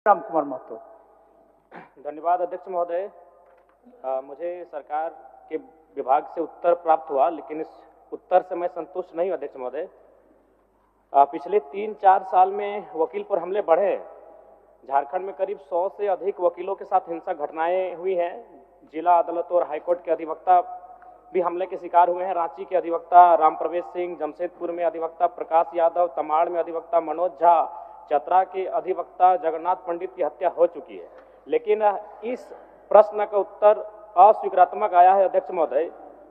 राम कुमार महतो। धन्यवाद अध्यक्ष महोदय। मुझे सरकार के विभाग से उत्तर प्राप्त हुआ, लेकिन इस उत्तर से मैं संतुष्ट नहीं हूं अध्यक्ष महोदय। पिछले 3-4 साल में वकील पर हमले बढ़े हैं। झारखंड में करीब 100 से अधिक वकीलों के साथ हिंसक घटनाएं हुई हैं। जिला अदालत और हाईकोर्ट के अधिवक्ता भी हमले के शिकार हुए हैं। रांची के अधिवक्ता राम प्रवेश सिंह, जमशेदपुर में अधिवक्ता प्रकाश यादव, तमाड़ में अधिवक्ता मनोज झा, चतरा के अधिवक्ता जगन्नाथ पंडित की हत्या हो चुकी है। लेकिन इस प्रश्न का उत्तर अस्वीकारात्मक आया है अध्यक्ष महोदय।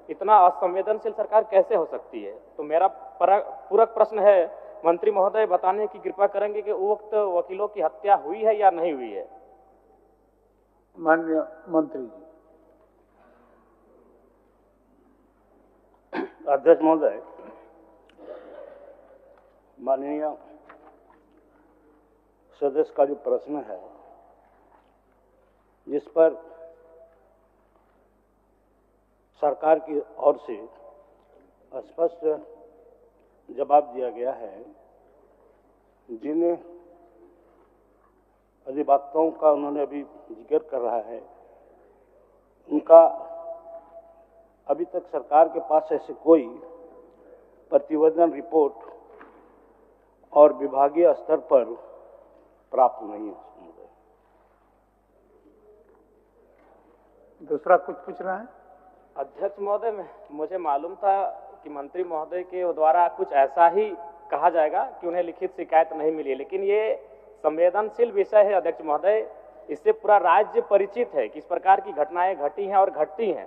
इतना असंवेदनशील सरकार कैसे हो सकती है? तो मेरा पूरक प्रश्न है, मंत्री महोदय बताने की कृपा करेंगे कि उक्त वकीलों की हत्या हुई है या नहीं हुई है? माननीय मंत्री जी। अध्यक्ष महोदय, माननीय सदस्य का जो प्रश्न है, जिस पर सरकार की ओर से स्पष्ट जवाब दिया गया है, जिन अधिवक्ताओं का उन्होंने अभी जिक्र कर रहा है, उनका अभी तक सरकार के पास ऐसे कोई प्रतिवेदन रिपोर्ट और विभागीय स्तर पर प्राप्त नहीं है। दूसरा कुछ पूछना है? अध्यक्ष महोदय, मुझे मालूम था कि मंत्री महोदय के द्वारा कुछ ऐसा ही कहा जाएगा कि उन्हें लिखित शिकायत नहीं मिली, लेकिन ये संवेदनशील विषय है अध्यक्ष महोदय। इससे पूरा राज्य परिचित है कि इस प्रकार की घटनाएं घटी हैं और घटती हैं।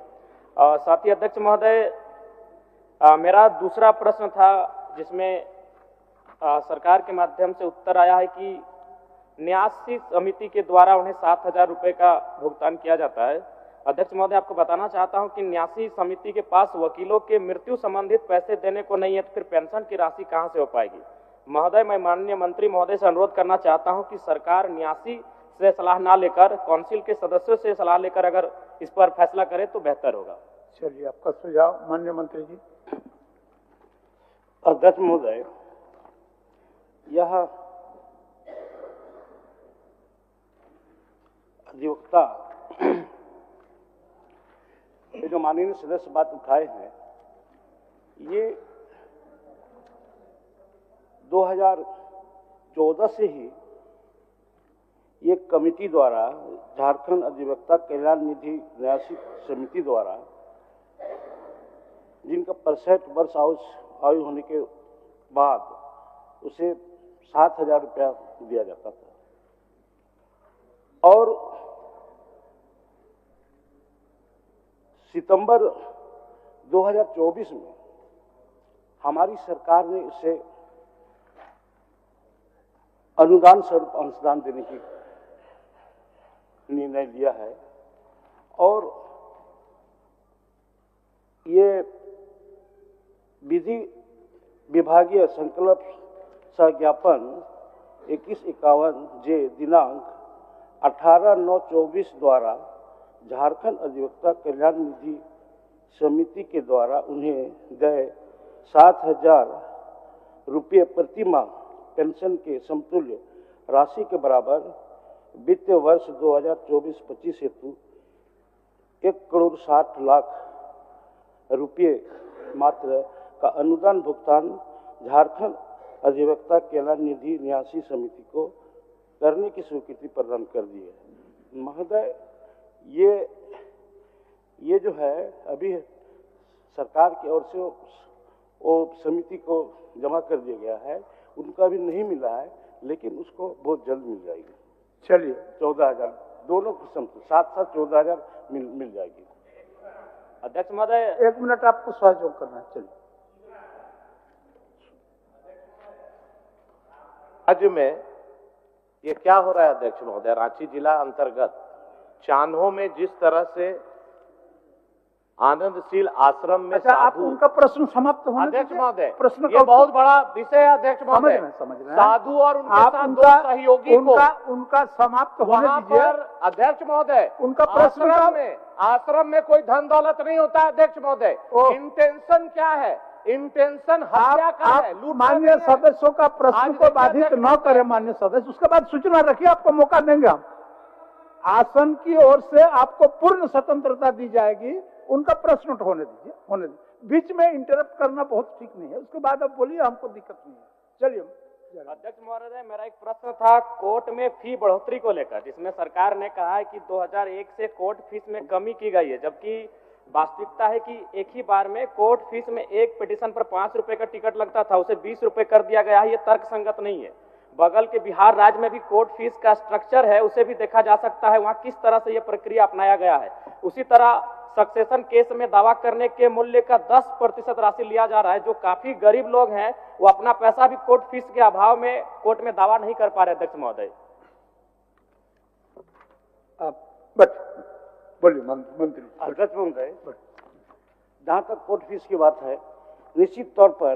साथ ही अध्यक्ष महोदय, मेरा दूसरा प्रश्न था, जिसमें सरकार के माध्यम से उत्तर आया है कि न्यासी समिति के द्वारा उन्हें 7,000 रुपये का भुगतान किया जाता है। अध्यक्ष महोदय, आपको बताना चाहता हूं कि न्यासी समिति के पास वकीलों के मृत्यु संबंधित पैसे देने को नहीं है, तो फिर पेंशन की राशि कहां से हो पाएगी? महोदय, मैं माननीय मंत्री महोदय से अनुरोध करना चाहता हूं कि सरकार न्यासी से सलाह ना लेकर काउंसिल के सदस्यों से सलाह लेकर अगर इस पर फैसला करे तो बेहतर होगा। चलिए, आपका सुझाव माननीय मंत्री जी। अध्यक्ष महोदय, यह अधिवक्ता ये जो माननीय सदस्य बात उठाए हैं, ये 2014 से ही ये कमेटी द्वारा, झारखंड अधिवक्ता कल्याण निधि न्यासी समिति द्वारा, जिनका 65 वर्ष आयु होने के बाद उसे 7,000 रुपया दिया जाता था। और सितंबर 2024 में हमारी सरकार ने इसे अनुदान स्वरूप अंशदान देने की निर्णय लिया है। और ये विधि विभागीय संकल्प सज्ञापन 2151 जे दिनांक 18/9/24 द्वारा झारखंड अधिवक्ता कल्याण निधि समिति के द्वारा उन्हें देय 7,000 रुपये प्रति माह पेंशन के समतुल्य राशि के बराबर वित्तीय वर्ष 2024-25 हेतु 1,60,00,000 रुपये मात्र का अनुदान भुगतान झारखंड अधिवक्ता कल्याण निधि न्यासी समिति को करने की स्वीकृति प्रदान कर दी है। महोदय, ये जो है अभी सरकार की ओर से वो समिति को जमा कर दिया गया है, उनका भी नहीं मिला है, लेकिन उसको बहुत जल्द मिल जाएगी। चलिए, 14,000 दोनों किस्म से 7-7 14,000 मिल जाएगी। अध्यक्ष महोदय, 1 मिनट आपको सहयोग करना है। चलिए। राज्य में ये क्या हो रहा है अध्यक्ष महोदय? रांची जिला अंतर्गत चान्हो में जिस तरह से आनंदशील आश्रम में अच्छा, आप उनका प्रश्न समाप्त होने अध्यक्ष दीजिए। महोदय, प्रश्न ये बहुत बड़ा विषय है अध्यक्ष महोदय। समझ रहे हैं। साधु और उनके आप साथ उनका दो सहयोगी उनका समाप्त होने वहां दीजिए। पर अध्यक्ष महोदय, उनका प्रश्न आश्रम में कोई धन दौलत नहीं होता है अध्यक्ष महोदय। इंटेंशन क्या है? इंटेंशन हत्या का है, आप लूट माननीय सदस्यों का प्रश्न आज को देखिए बाधित अध्यक्ष न करें माननीय सदस्य, उसके बाद सूचना रखिए, आपको मौका देंगे हम। आसन की ओर से आपको पूर्ण स्वतंत्रता दी जाएगी, उनका प्रश्न होने दीजिए, होने दीजिए। बीच में इंटरप्ट करना बहुत ठीक नहीं है, उसके बाद आप बोलिए, हमको दिक्कत नहीं है। चलिए। अध्यक्ष महोदय, मेरा एक प्रश्न था कोर्ट में फी बढ़ोतरी को लेकर, जिसमें सरकार ने कहा है कि 2001 से कोर्ट फीस में कमी की गई है, जबकि वास्तविकता है कि एक ही बार में कोर्ट फीस में एक पिटीशन पर 5 रुपए का टिकट लगता था, उसे 20 रुपए कर दिया गया है। ये तर्कसंगत नहीं है। बगल के बिहार राज्य में भी कोर्ट फीस का स्ट्रक्चर है, उसे भी देखा जा सकता है, वहाँ किस तरह से यह प्रक्रिया अपनाया गया है। उसी तरह सक्सेशन केस में दावा करने के मूल्य का 10% राशि लिया जा रहा है। जो काफी गरीब लोग हैं वो अपना पैसा भी कोर्ट फीस के अभाव में कोर्ट में दावा नहीं कर पा रहे। अध्यक्ष महोदय, बोलिए मंत्री। अध्यक्ष महोदय, जहाँ तक कोर्ट फीस की बात है, निश्चित तौर पर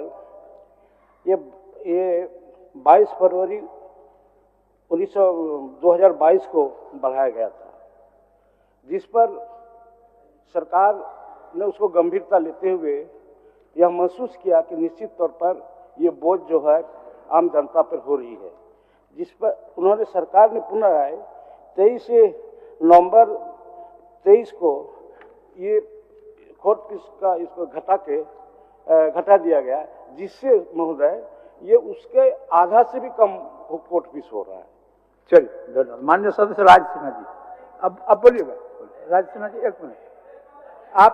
ये 22 फरवरी 2022 को बढ़ाया गया था, जिस पर सरकार ने उसको गंभीरता लेते हुए यह महसूस किया कि निश्चित तौर पर ये बोझ जो है आम जनता पर हो रही है, जिस पर उन्होंने सरकार ने पुनः 23 नवंबर 23 को ये कोर्ट फीस का इसको घटा दिया गया, जिससे महोदय ये उसके आधा से भी कम कोर्ट फीस हो रहा है। चलिए, माननीय सदस्य राज सिन्हा जी, अब बोलिएगा। राज सिन्हा जी, 1 मिनट। आप